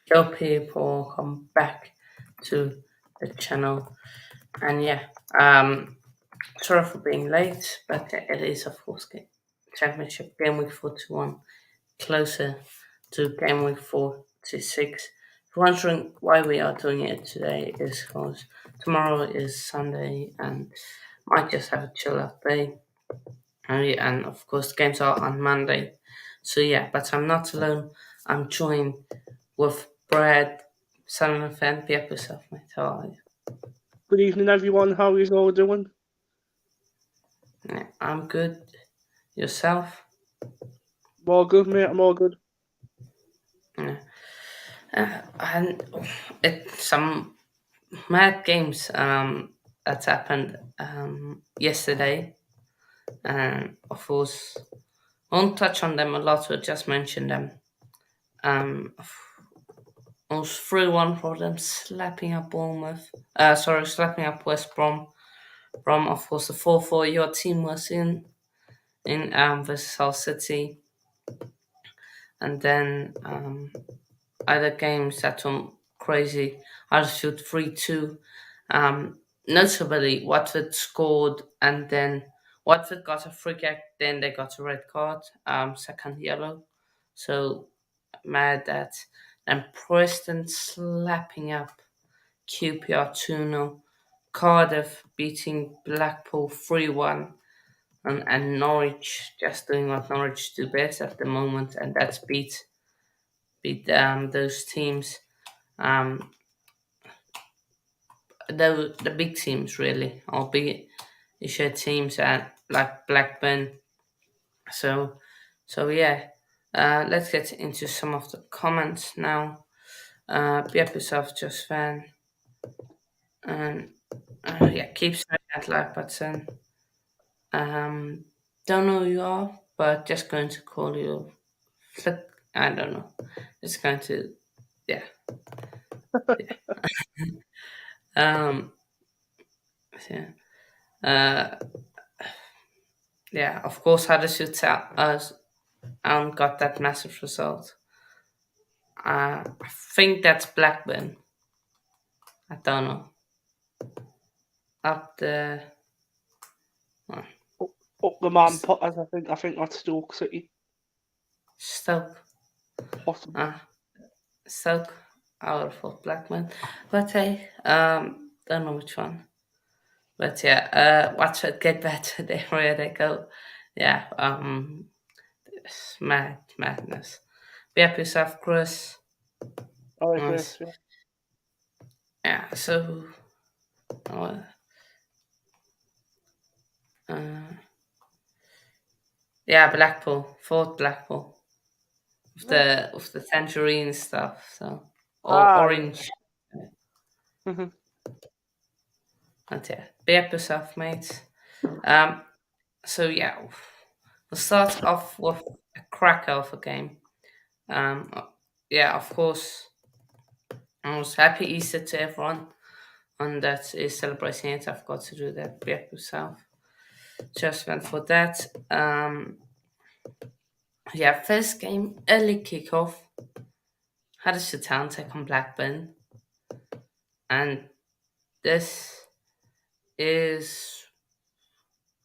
Yo, people, come back to the channel. And yeah, sorry for being late, but it is, of course, Championship Game Week 41 closer to Game Week 46. If you're wondering why we are doing it today, is because tomorrow is Sunday and might just have a chill out day. And of course, games are on Monday. So yeah, but I'm not alone. I'm joined with Brad, son of a fan. Be up yourself, mate. How are you? Good evening, everyone. How is all doing? Yeah, I'm good. Yourself? I'm all good, mate. I'm all good. Yeah. And it's some mad games that happened yesterday. And of course, won't touch on them a lot, we'll just mention them. Um, it was 3-1 for them, slapping up Bournemouth. Slapping up West Brom. From, of course, the 4-4 your team was in versus Hull City. And then other games that were crazy. Huddersfield 3-2. Notably, Watford scored and then Watford got a free kick, then they got a red card, second yellow. So mad that. And Preston slapping up QPR 2-0. Cardiff beating Blackpool 3-1. And Norwich just doing what Norwich do best at the moment, and that's beat those teams, um, the big teams really, or big issue teams like Blackburn. So yeah, let's get into some of the comments now. Be up yourself, just fan, and yeah, keep saying that like button. Um, don't know who you are, but just going to call you. Flick. I don't know. It's going to yeah. Um, yeah. Uh, yeah, of course, Huddersfield us got that massive result. I think that's Blackburn. I don't know. Up the uh, Up the man Potters, I think. I think that's Stoke City. Stoke. Possibly. Uh, Stoke. I would have thought Blackburn. But hey, don't know which one. But yeah, Watford get better there where they go. Yeah, it's madness. Be up yourself, Chris. All right, Chris. Nice. Yeah. Yeah, so uh, uh, yeah, Blackpool, Fort Blackpool, with the tangerine stuff. So or Ah, yeah. orange. Mhm. And yeah, be up yourself, mate. Um, so yeah, we'll start off with a cracker of a game. Um, yeah, of course, I was happy Easter to everyone, and that is celebrating it. I've got to do that. Be up yourself. Just went for that. Yeah, first game, early kickoff. Huddersfield Town take on Blackburn, and this is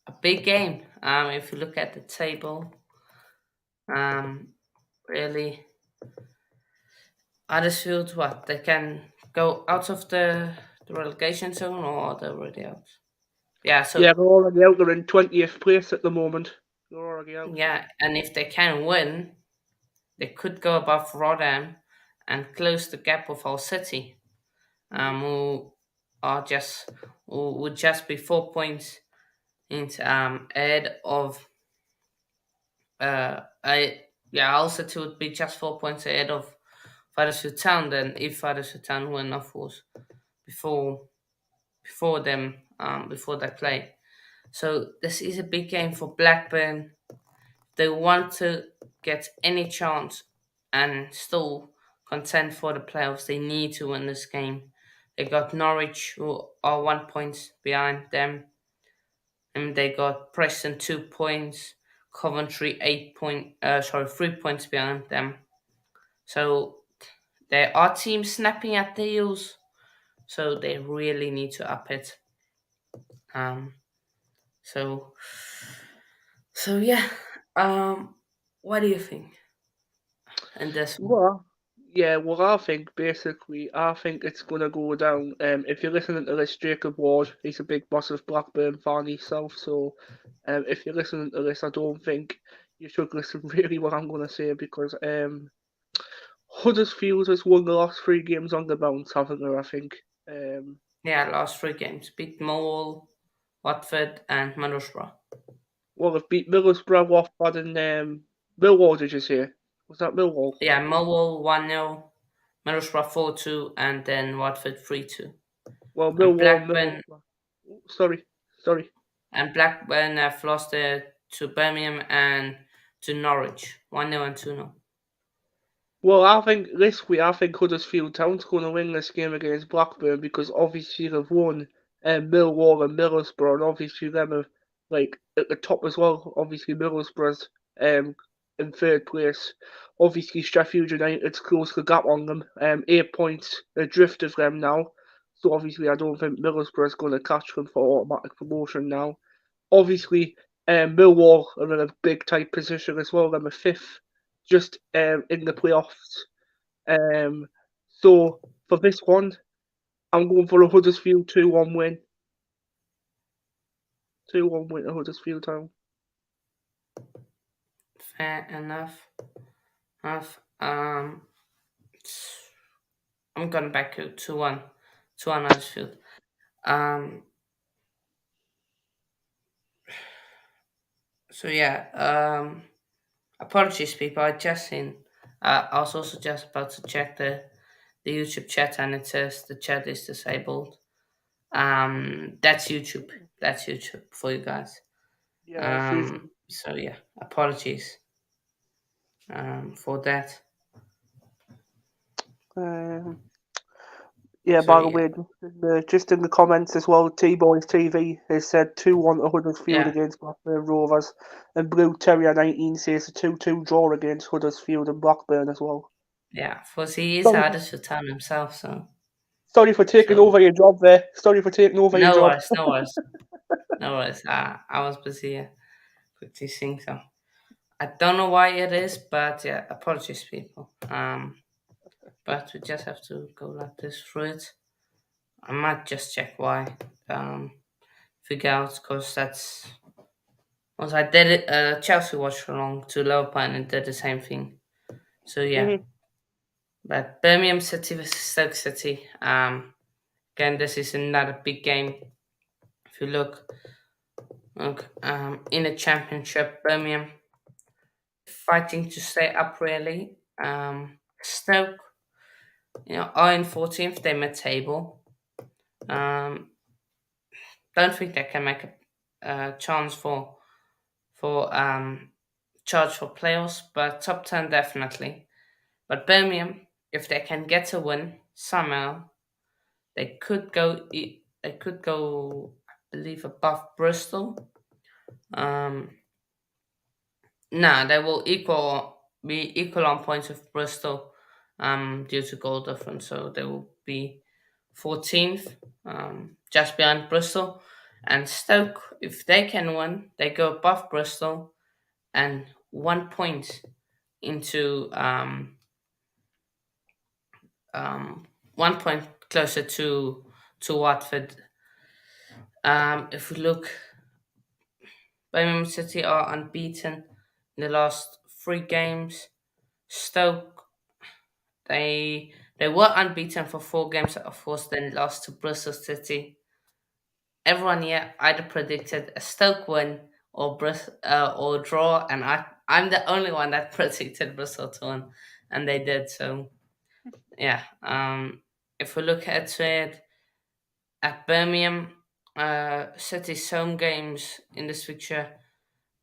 a big game. If you look at the table, really, Huddersfield, what they can go out of the relegation zone, or they're already out. Yeah, Yeah, so they're already out. They're in 20th place at the moment. They're already out. yeah, and if they can win, they could go above Rotterdam and close the gap with Hull City, Mhm. who are just who would just be 4 points ahead of I yeah, Hull City would be just 4 points ahead of Huddersfield Town. Then if Huddersfield Town win, of course, before before they play. So this is a big game for Blackburn. They want to get any chance and still contend for the playoffs. They need to win this game. They got Norwich, who are 1 point behind them, and they got Preston 2 points, Coventry 3 points behind them. So there are teams snapping at the heels, so they really need to up it. Um, so yeah. Um, what do you think in this one? Well, yeah, well, I think it's gonna go down. If you're listening to this, Jacob Ward, he's a big massive Blackburn fan himself. So, if you're listening to this, I don't think you should listen really what I'm gonna say because Huddersfield has won the last three games on the bounce, haven't they? I think. Um, Yeah, last three games beat Millwall, Watford, and Middlesbrough. well, they've beat Middlesbrough, Watford, and Millwall. Did you say? Was that Millwall? Yeah, Millwall 1-0, Middlesbrough 4-2, and then Watford 3-2. Well, And Millwall, Blackburn Middlesbrough. Sorry, sorry. have lost to Birmingham and to Norwich 1-0 and 2-0. Well, I think Huddersfield Town's going to win this game against Blackburn because obviously they've won Millwall and Middlesbrough, and obviously them are like at the top as well. Obviously Middlesbrough's in third place. Obviously Sheffield United's close the gap on them, 8 points adrift of them now. So obviously I don't think Middlesbrough's going to catch them for automatic promotion now. Obviously, Millwall are in a big tight position as well. They're fifth, just in the playoffs. Um, so for this one, I'm going for a Huddersfield 2-1 win. 2-1 win to Huddersfield Town. Fair enough. I'm going back to 2-1. 2-1 Huddersfield. Um, so yeah, apologies, people. I just seen. I was also just about to check the YouTube chat, and it says the chat is disabled. That's YouTube. That's YouTube for you guys. Yeah, it's usually. So yeah, apologies for that. Um, yeah, So by the yeah, way, just in the comments as well, T-Boys TV has said 2-1 to Huddersfield yeah, against Blackburn Rovers, and Blue Terrier 19 says a 2-2 draw against Huddersfield and Blackburn as well. yeah. For he is Sorry for, hardest to town himself. sorry for taking So over your job there. Sorry for taking over your no job. worries, no worries, no worries. I was busy quickly seeing so. I don't know why it is, but yeah, apologies, people. But we just have to go like this through it. I might just check why. Figure out because that's once I did it. Chelsea watched along to Liverpool and did the same thing. So yeah, Hmm. but Birmingham City versus Stoke City. Again, this is another big game. If you look, in the Championship, Birmingham fighting to stay up really. Stoke, are in 14th. They mid-table. Um, don't think they can make a chance for charge for playoffs, but top 10 definitely. But Birmingham, if they can get a win somehow, they could go. They could go, I believe, above Bristol. Um, no, they will be equal on points with Bristol, due to goal difference. So they will be 14th, just behind Bristol. And Stoke, if they can win, they go above Bristol and 1 point into 1 point closer to Watford. If we look, Birmingham City are unbeaten in the last three games. Stoke, they were unbeaten for four games, of course, then lost to Bristol City. Everyone here either predicted a Stoke win or draw, and I'm the only one that predicted Bristol to win, and they did. So yeah, if we look at it at Birmingham, City's home games in this fixture,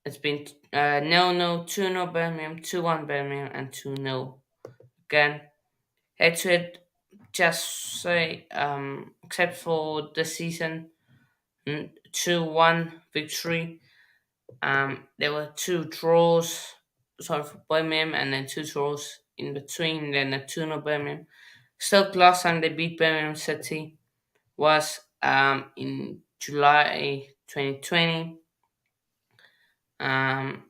it's been 0-0, 2-0 Birmingham, 2-1 Birmingham, and 2-0 again. Head to head, just say, except for the season, 2-1 victory. There were two draws, sorry, for Birmingham, and then two draws in between, then a 2-0 Birmingham. Stoke last time they beat Birmingham City was in July 2020. Um,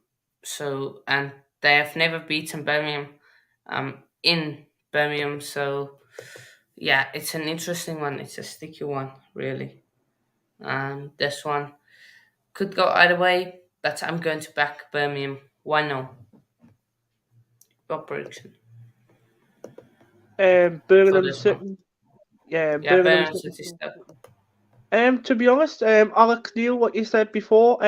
and they have never beaten Birmingham in Birmingham. So yeah, it's an interesting one. It's a sticky one, really. This one could go either way, but I'm going to back Birmingham. Why no? Your prediction for Birmingham this one? City. Yeah, Yeah, Birmingham Birmingham City. City stuck. To be honest, Alex Neil, what you said before,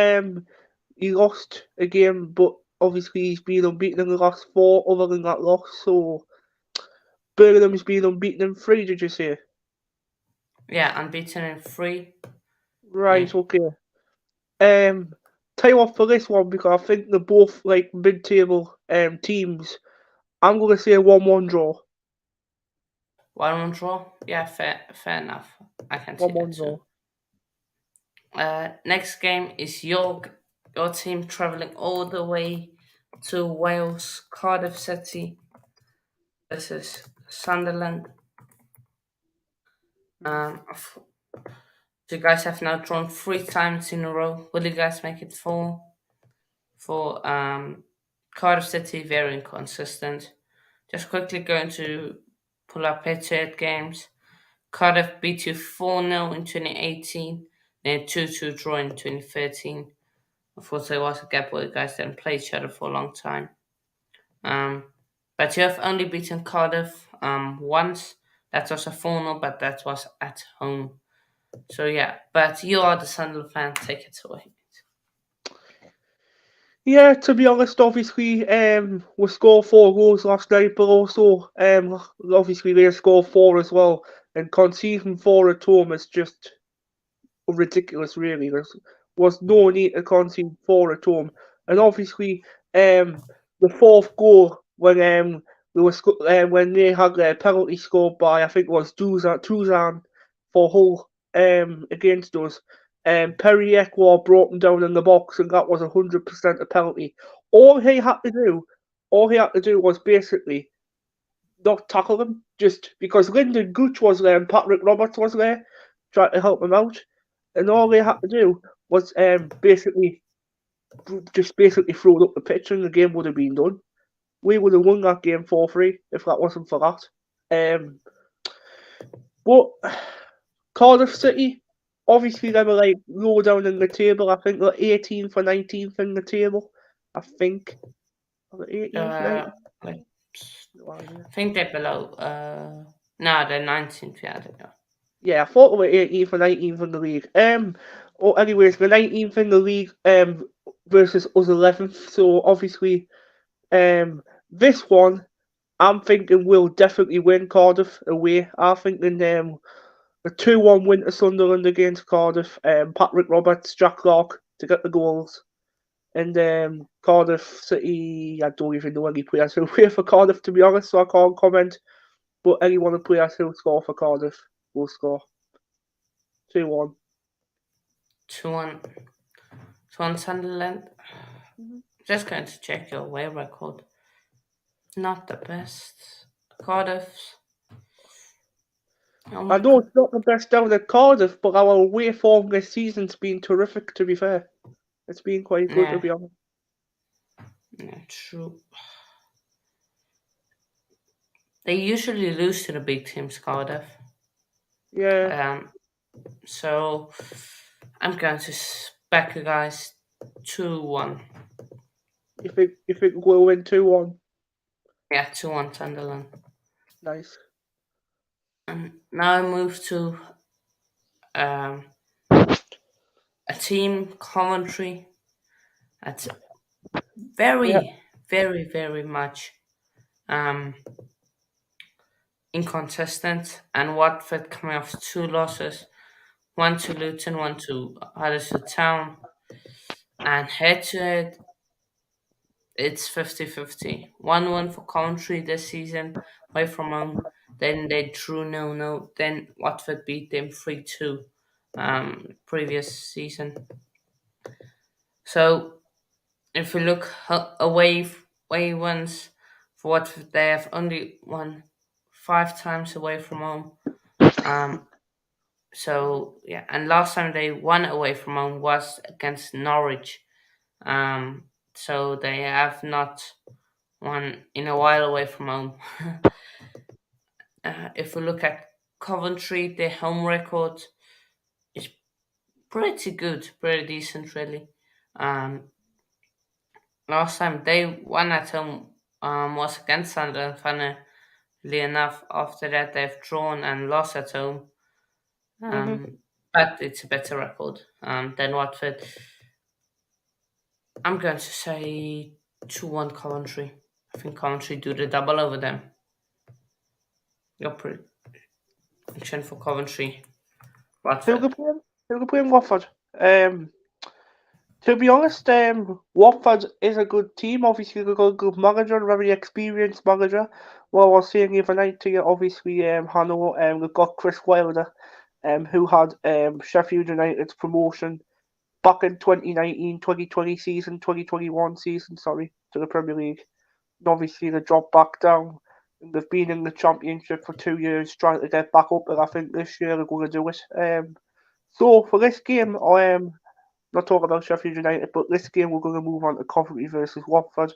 he lost a game, but obviously he's been unbeaten in the last four other than that loss, so Birmingham's been unbeaten in three, did you say? Yeah, unbeaten in three. Yeah. Right, okay. Um, Tell you what for this one, because I think they're both like mid-table teams, I'm going to say a 1-1 draw. 1-1 draw. Yeah, fair enough. I can see that 1-1 too. draw. Next game is your team traveling all the way to Wales, Cardiff City versus Sunderland. So you guys have now drawn 3 times in a row. Will you guys make it four? For Cardiff City, very inconsistent. Just quickly going to pull up head-to-head games. Cardiff beat you 4-0 in 2018, then 2-2 draw in 2013. Of course, there was a gap where you guys didn't play each other for a long time. Um, but you have only beaten Cardiff once. That was a 4-0, but that was at home. So yeah, but you are the Sunderland fan. Take it away. Yeah, to be honest, obviously, we scored 4 goals last night, but also, obviously they scored four as well, and conceding four at home is just ridiculous, really. There was no need to concede four at home, and obviously, the fourth goal when they had a penalty scored by I think it was Tuzan for Hull against us. Perry Ekwar brought him down in the box, and that was 100% a penalty. All he had to do, all he had to do was basically not tackle him, just because Lyndon Gooch was there and Patrick Roberts was there, trying to help him out, and all they had to do was basically throw it up the pitch, and the game would have been done. We would have won that game 4-3 if that wasn't for that. Um, but Cardiff City, obviously they were like low down in the table. I think they're 18th or 19th in the table. I think. Are they 18th, Uh, 19th? like, No idea. I think they're below. No, they're 19th. Yeah, they are. Yeah, I thought they were 18th or 19th in the league. Anyways, the 19th in the league versus us 11th. So obviously, this one I'm thinking we'll definitely win Cardiff away. I'm thinking a 2-1 win to Sunderland against Cardiff. Patrick Roberts, Jack Clark to get the goals. And Cardiff City, I don't even know any players who play for Cardiff, to be honest, so I can't comment. But anyone who players who score for Cardiff will score. 2-1. 2-1. 2-1 Sunderland. Just going to check your away record. Not the best. Cardiff. Oh I my know god. it's not the best down at Cardiff, but our away form this season's been terrific, to be fair. It's been quite good, to Yeah, be honest. yeah, true. They usually lose to the big teams, Cardiff. Yeah, Um, so I'm going to back you guys 2-1. if it will win 2-1. Yeah, 2-1 Sunderland. Nice. And now I move to um, a team, Coventry. That's Yeah. very, very, very much um, inconsistent. And Watford coming off 2 losses, one to Luton, one to Huddersfield Town. And head to head, it's 50-50. 1-1 for Coventry this season, away from home. Then they drew 0-0. Then Watford beat them 3-2 previous season. So if we look away ones, For what they have only won 5 times away from home. Um, so yeah, and last time they won away from home was against Norwich. Um, so they have not won in a while away from home. If we look at Coventry, their home record is pretty good, pretty decent, really. Um, Last time they won at home was against Sunderland, funnily enough. After that, they've drawn and lost at home. Hmm. But it's a better record than Watford. I'm going to say 2-1 Coventry. I think Coventry do the double over them. Your prediction for Coventry, Who Watford. could play him? Who could play him Watford? To be honest, Watford is a good team. Obviously, they've got a good manager, a very experienced manager. Well, I was saying the other night to you, obviously, Hano, we've got Chris Wilder, who had Sheffield United's promotion back in 2019-2020 season, 2021 season, sorry, to the Premier League. And obviously, they dropped back down. And they've been in the Championship for 2 years, trying to get back up, and I think this year they're going to do it. So for this game, not talking about Sheffield United, but this game we're going to move on to Coventry versus Watford.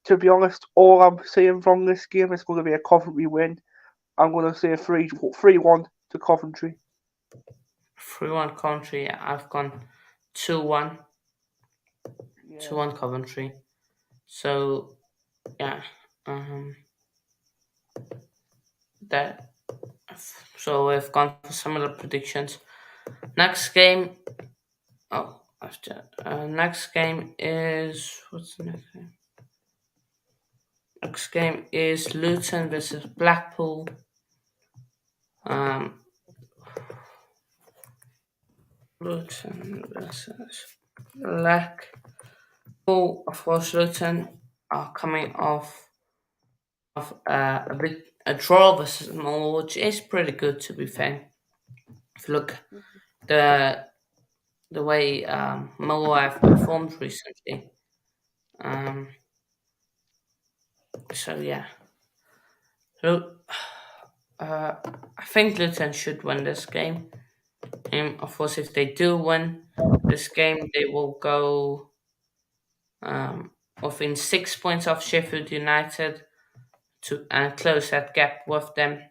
To be honest, all I'm saying from this game is going to be a Coventry win. I'm going to say 3-1 to Coventry. 3-1 Coventry. I've gone 2-1. Yeah. 2-1 Coventry. So, yeah. Um, that. So we've gone for similar predictions. Next game. Oh, after next game is what's the next game? Next game is Luton versus Blackpool. Um, Luton versus Blackpool. Of course, Luton are coming off a draw versus Millwall, which is pretty good to be fair. If you look the the way Millwall have performed recently. Um, so yeah, so uh, I think Luton should win this game. Of course, if they do win this game, they will go um, within 6 points of Sheffield United to and close that gap with them.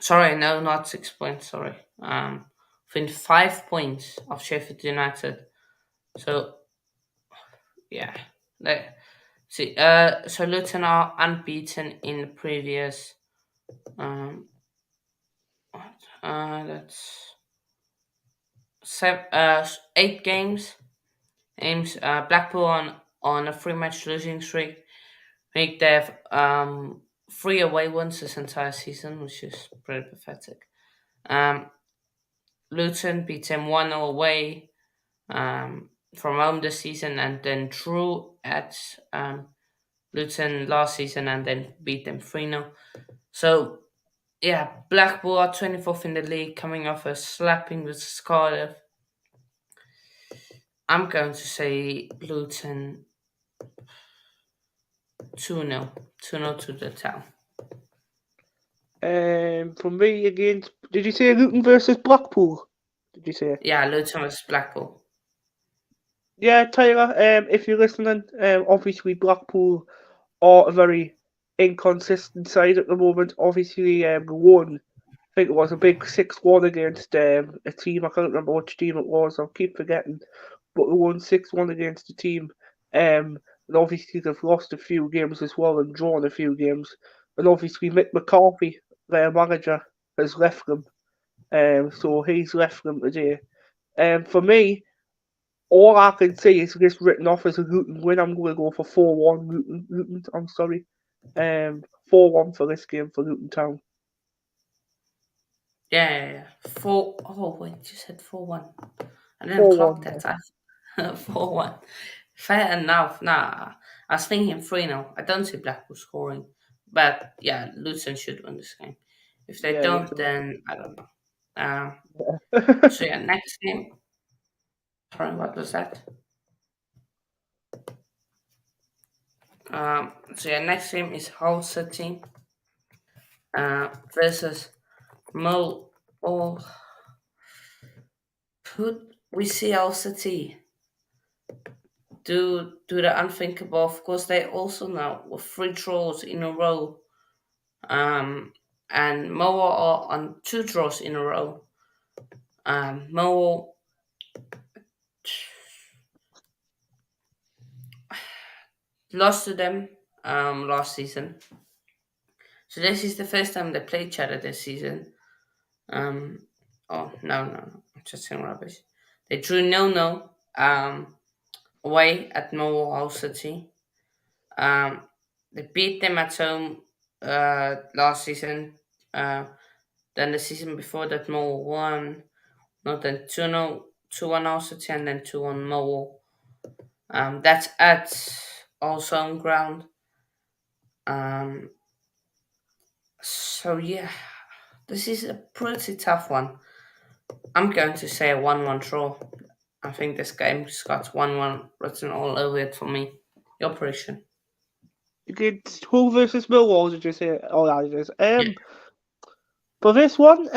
Sorry, no, not 6 points. Sorry, within 5 points of Sheffield United. So yeah, they, see. So Luton are unbeaten in the previous. Um, that's 8 games. Aims Blackpool on a 3 match losing streak. Make they have 3 away wins this entire season, which is pretty pathetic. Um, Luton beat them 1-0 away from home this season, and then drew at Luton last season, and then beat them 3-0. So yeah, Blackpool are 24th in the league, coming off a slapping with Cardiff. I'm going to say Luton 2-0. 2-0 to the town. For me against, did you say Luton versus Blackpool? Did you say? Yeah, Luton versus Blackpool. Yeah, Tyler. If you're listening, obviously Blackpool are a very inconsistent side at the moment. Obviously, won. I think it was a big 6-1 against a team. I can't remember which team it was. I'll keep forgetting, but they won 6-1 against the team. And obviously they've lost a few games as well and drawn a few games. And obviously Mick McCarthy, their manager, has left them. So he's left them today. For me, all I can say is this written off as a Luton win. I'm going to go for 4-1 Luton. I'm sorry. 4-1 for this game for Luton Town. Yeah. 4. Oh, wait, you said 4-1. I didn't clock 4-1, yeah. that. 4-1. Fair enough. Nah, I was thinking 3-0. I don't see Blackpool scoring. But yeah, Luton should win this game. If they Yeah, don't, Luton. then I don't know. Um, Yeah. so yeah, next game. Sorry, what was that? So yeah, next game is Hull City versus Mo. Oh, who we see Hull City do the unthinkable. Of course, they also now with three draws in a row. And Mo are on two draws in a row. Mo lost to them last season. So this is the first time they play each other this season. Um, oh no, I'm just saying rubbish. They drew 0-0 away at Millwall City. Um, they beat them at home last season. Uh, then the season before that, Millwall won. No, then 2-0, 2-1 City, and then 2-1 Millwall. That's at also home ground. Um, so yeah, this is a pretty tough one. I'm going to say a 1-1 draw. I think this game's got 1-1 written all over it for me. Your prediction? Against Hull versus Millwall, did you say? Oh, that it is. Yeah. For this one,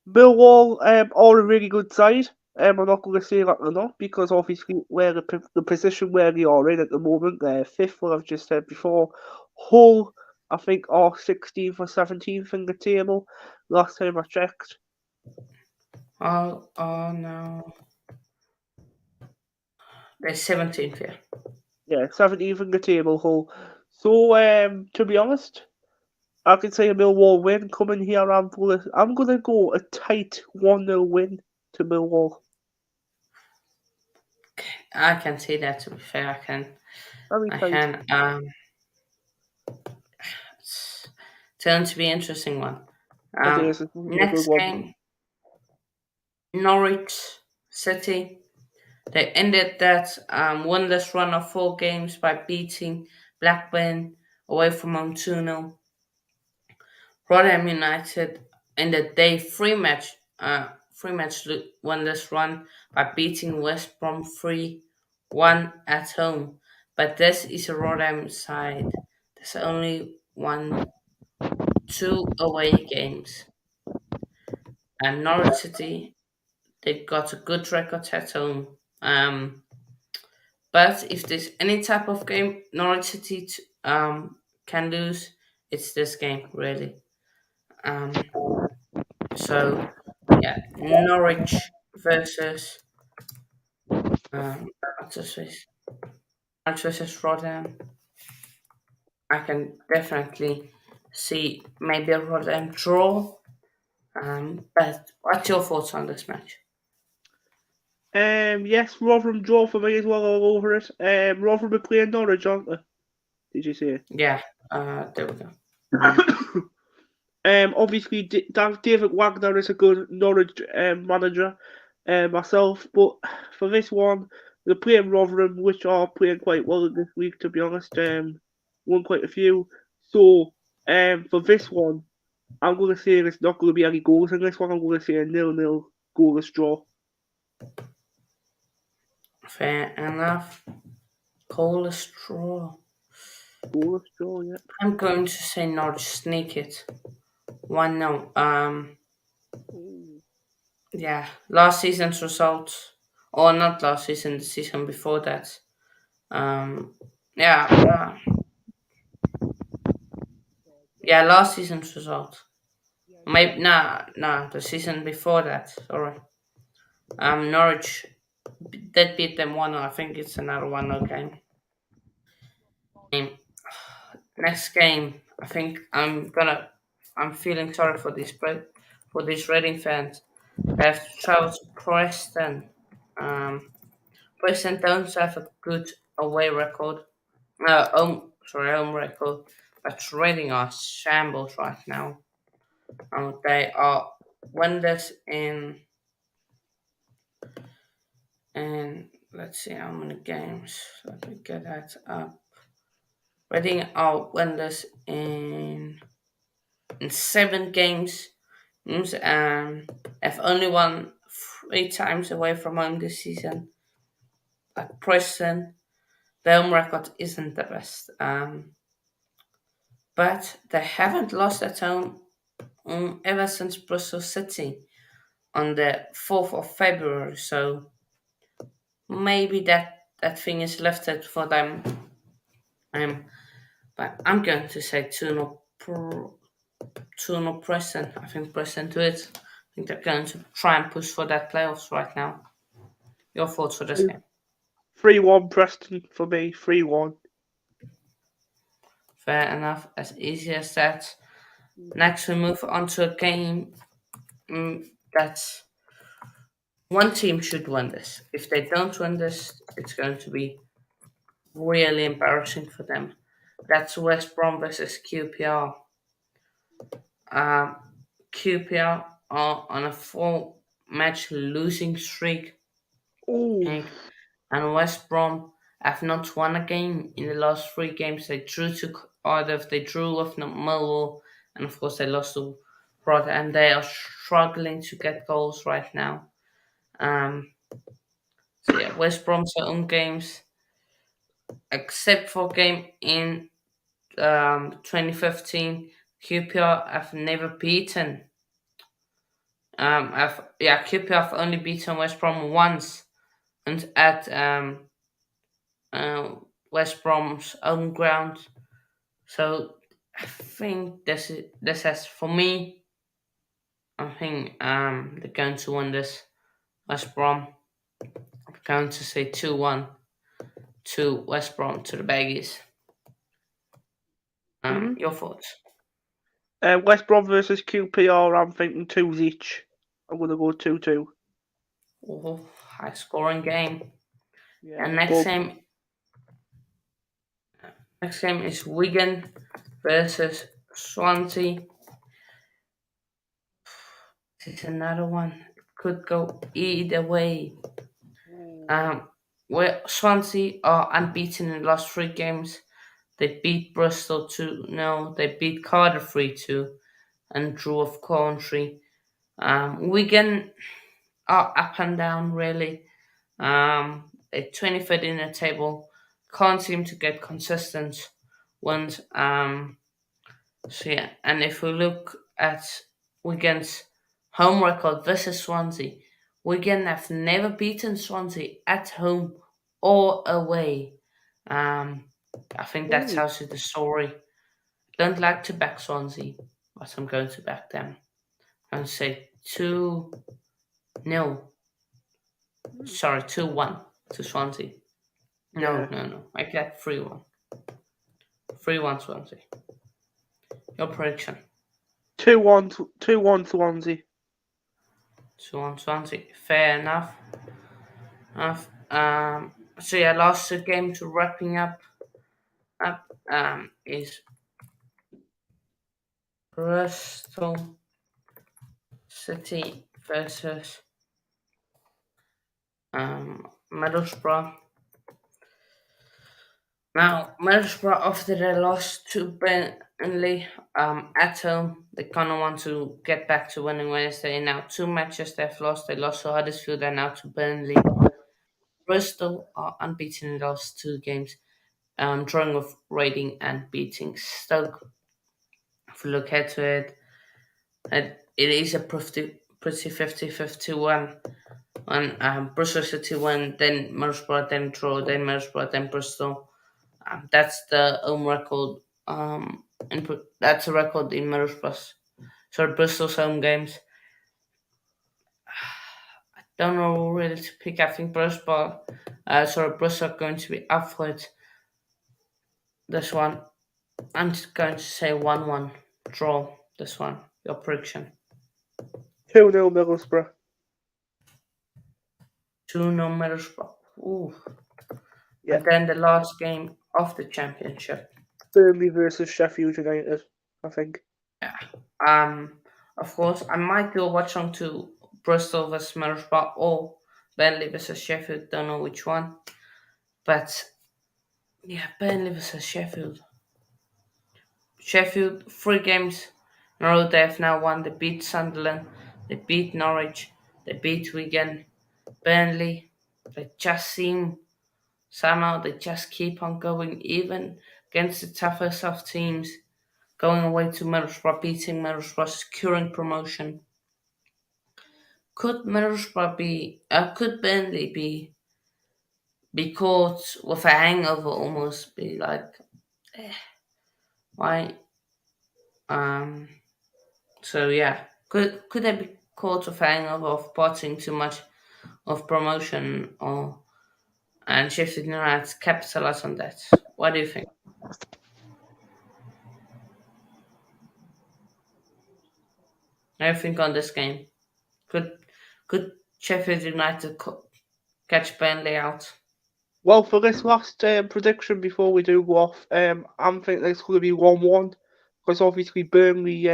Millwall are a really good side. I'm not going to say that they're not because obviously where the position where they are in at the moment, they're fifth, what I've just said before. Hull, I think, are 16th or 17th in the table. Last time I checked, Oh no. They're 17th here. yeah, 17th in the table. Hull. So, to be honest, I can say a Millwall win coming here. I'm gonna go a tight 1-0 win to Millwall. I can see that, to be fair. Very I tight. can. It's going to be an interesting one. It is. It's gonna be a good Next one. game, Norwich City. They ended that winless run of four games by beating Blackburn away from home 2-0. Rotherham United ended day three match winless run by beating West Brom 3-1 at home. But this is a Rotherham side. There's only two away games. And Norwich City, they got a good record at home. But if there's any type of game Norwich City can lose, it's this game, really. Um, so, yeah, Norwich versus what's this face? Norwich versus Rotterdam. I can definitely see maybe a Rotterdam draw. But what's your thoughts on this match? Yes, Rotherham draw for me as well, all over it. Rotherham are playing Norwich, aren't they? Did you say? Yeah, there we go. Obviously, David Wagner is a good Norwich manager, myself, but for this one, they're playing Rotherham, which are playing quite well this week, to be honest. Won quite a few. So, for this one, I'm going to say there's not going to be any goals in this one. I'm going to say a 0-0 goalless draw. Fair enough. Coldest straw. Goalless draw, yeah. I'm going to say Norwich sneak it. 1-0. Yeah, last season's result, or not last season, the season before that. Um, yeah, yeah, last season's result. Maybe nah, the season before that. Sorry. Norwich did beat them 1. I think it's another 1-0 game. Next game, I think I'm feeling sorry for these Reading fans. They have to travel to Preston. Preston don't have a good away record. Home record. But Reading are shambles right now. They are winless in let's see how many games. Let me get that up. Reading are winless in 7 games. Have only won 3 times away from home this season. At Preston, Their home record isn't the best, but they haven't lost at home ever since Bristol City on the 4th of February. So maybe that thing is lifted for them. Um, but I'm going to say 2-0 2-0 Preston. I think Preston do it. I think they're going to try and push for that playoffs right now. Your thoughts for this game? 3-1 Preston for me. 3-1. Fair enough. As easy as that. Next, we move on to a game that one team should win this. If they don't win this, it's going to be really embarrassing for them. That's West Brom versus QPR. Um, QPR are on a 4-match losing streak, I Oh, think, and West Brom have not won a game in the last three games. They drew to Cardiff, they drew with Millwall, and of course they lost to Rod, and they are struggling to get goals right now. Um, so yeah, West Brom's own games, except for game in 2015, QPR have never beaten. QPR have only beaten West Brom once, and at uh, West Brom's own ground. So I think this has for me. I think they're going to win this. West Brom. I'm going to say 2-1 to West Brom to the Baggies. mm-hmm. Your thoughts? West Brom versus QPR. I'm thinking twos each. I'm gonna go 2-2. Oh, high scoring game. And Yeah, both. next game is Wigan versus Swansea. This is another one. It could go either way. Ooh. Um, where Swansea are unbeaten in the last three games. They beat Bristol 2-0. They beat Cardiff 3-2 and drew with Coventry. Wigan are up and down really. They're 23rd in the table. Can't seem to get consistent wins. So yeah, and if we look at Wigan's home record versus Swansea, Wigan have never beaten Swansea at home or away. Um, I think that Ooh. tells you the story. Don't like to back Swansea, but I'm going to back them. I'm going to say 2-0. Sorry, 2-1 to Swansea. No, Yeah. no, no. I get 3-1. 3-1 Swansea. Your prediction? 2-1. 2-1 Swansea. 2-1 Swansea. Fair enough. So yeah, last game to wrapping up is Bristol City versus Middlesbrough. Now Middlesbrough, after they lost to Burnley at home, they kind of want to get back to winning Wednesday. Now two matches they've lost. They lost to Huddersfield and now to Burnley. Bristol are unbeaten in the last two games, drawing with Reading and beating Stoke. If we look ahead to it, it is a pretty 50-50 one. When Bristol City win, then Middlesbrough, then draw, then Middlesbrough, then Bristol. That's the home record. That's a record in Bristol's home games. Don't know really to pick. I think Bristol are going to be up for it. This one, I'm just going to say 1-1 draw. This one, your prediction. 2-0 Middlesbrough. 2-0 Middlesbrough. Ooh. Yeah. And then the last game of the championship. Burnley versus Sheffield United. I think. Yeah. Of course, I might do a watch on to Bristol versus Middlesbrough or Burnley versus Sheffield. Don't know which one, but yeah, Burnley versus Sheffield. Sheffield 3 games in a row they have now won. They beat Sunderland, they beat Norwich, they beat Wigan, Burnley. They just seem somehow they just keep on going, even against the toughest of teams, going away to Middlesbrough, beating Middlesbrough, securing promotion. Could Burnley be caught with a hangover almost? Be like, why? Um. So yeah, could they be caught with a hangover of potting too much of promotion, or and Sheffield United capitalize on that? What do you think? What do you think on this game? Could could Sheffield United catch Burnley out? Well, for this last prediction before we do go off, I'm thinking it's going to be 1-1 because obviously Burnley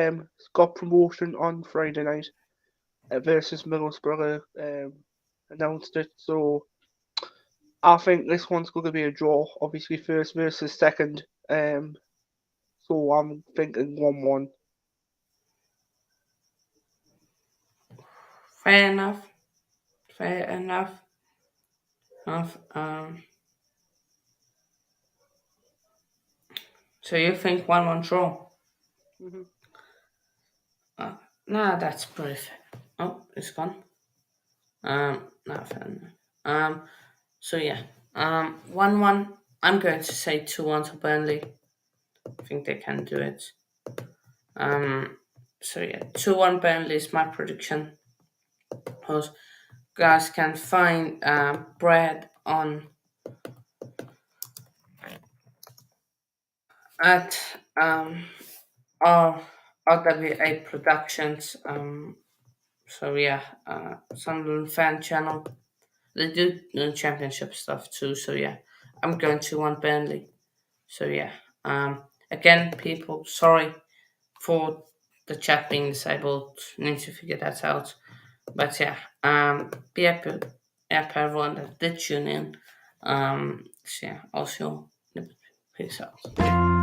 got promotion on Friday night versus Middlesbrough announced it. So I think this one's going to be a draw, obviously first versus second. So I'm thinking 1-1. Fair enough. Fair enough. Enough. So you think 1-1 draw? Mhm. Uh, no, that's pretty fair. Oh, it's gone. Not fair enough. So yeah. 1-1. I'm going to say 2-1 to Burnley. I think they can do it. Um, so yeah, 2-1 Burnley is my prediction. Those guys can find Brad on at our RWA Productions. So yeah, Sunderland fan channel. They do championship stuff too. So yeah, I'm going to one Burnley. So yeah, again, people, sorry for the chat being disabled. Need to figure that out. But yeah, be happy, happy everyone that did tune in. So yeah, also peace out.